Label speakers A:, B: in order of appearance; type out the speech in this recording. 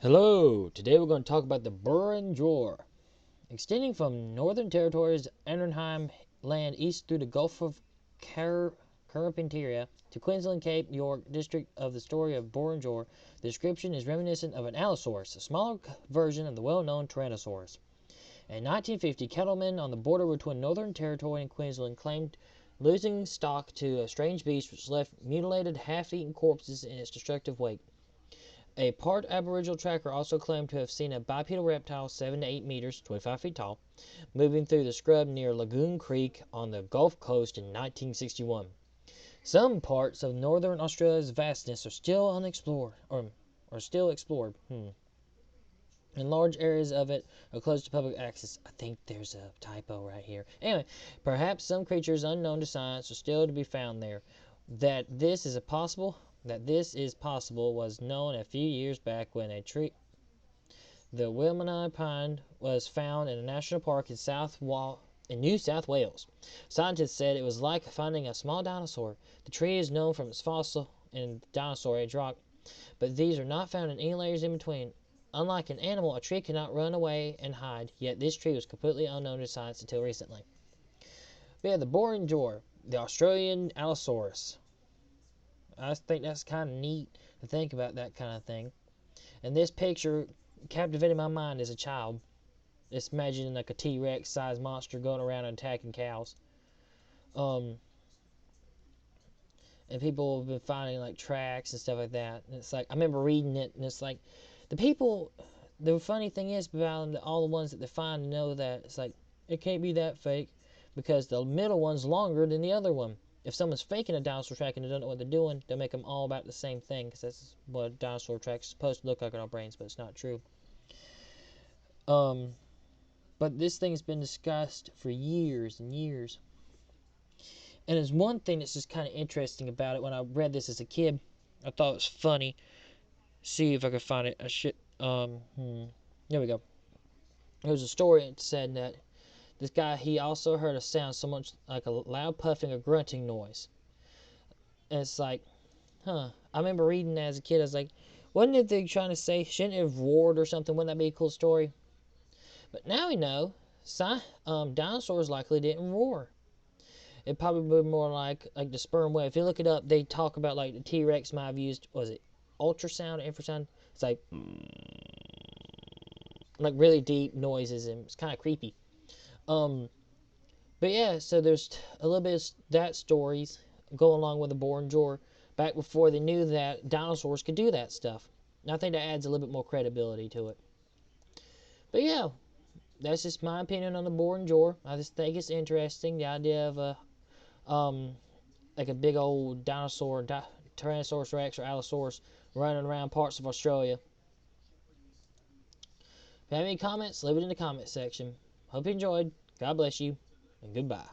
A: Hello, today we're going to talk about the Burrunjor. Extending from Northern Territory's Arnhem Land east through the Gulf of Carpentaria to Queensland Cape York district of the story of Burrunjor, the description is reminiscent of an Allosaurus, a smaller version of the well-known Tyrannosaurus. In 1950, cattlemen on the border between Northern Territory and Queensland claimed losing stock to a strange beast which left mutilated, half-eaten corpses in its destructive wake. A part Aboriginal tracker also claimed to have seen a bipedal reptile 7 to 8 meters, 25 feet tall, moving through the scrub near Lagoon Creek on the Gulf Coast in 1961. Some parts of northern Australia's vastness are still unexplored, or still explored, and large areas of it are closed to public access. I think there's a typo right here. Anyway, perhaps some creatures unknown to science are still to be found there. That this is possible was known a few years back when a tree, the Wilmani pine, was found in a national park in New South Wales. Scientists said it was like finding a small dinosaur. The tree is known from its fossil in dinosaur age rock, but these are not found in any layers in between. Unlike an animal, a tree cannot run away and hide, yet this tree was completely unknown to science until recently. But yeah, the Burrunjor, the Australian Allosaurus. I think that's kind of neat to think about that kind of thing. And this picture captivated my mind as a child. Just imagining like a T-Rex sized monster going around and attacking cows. And people have been finding like tracks and stuff like that. And it's like, I remember reading it, and it's like, the funny thing is about all the ones that they find know that it's like, it can't be that fake because the middle one's longer than the other one. If someone's faking a dinosaur track and they don't know what they're doing, they'll make them all about the same thing, because that's what a dinosaur track's supposed to look like in our brains, but it's not true. But this thing's been discussed for years and years. And there's one thing that's just kind of interesting about it. When I read this as a kid, I thought it was funny. See if I can find it. There we go. There was a story that said that this guy, he also heard a sound so much like a loud puffing or grunting noise. And it's like, I remember reading that as a kid. I was like, wasn't it they trying to say, shouldn't it have roared or something? Wouldn't that be a cool story? But now we know, dinosaurs likely didn't roar. It probably would be more like the sperm whale. If you look it up, they talk about like the T-Rex might have used, was it ultrasound or infrasound? It's like really deep noises, and it's kind of creepy. But yeah, so there's a little bit of that stories go along with the Burrunjor back before they knew that dinosaurs could do that stuff. And I think that adds a little bit more credibility to it. But yeah, that's just my opinion on the Burrunjor. I just think it's interesting, the idea of like a big old dinosaur, Tyrannosaurus Rex or Allosaurus running around parts of Australia. If you have any comments, leave it in the comment section. Hope you enjoyed. God bless you, and goodbye.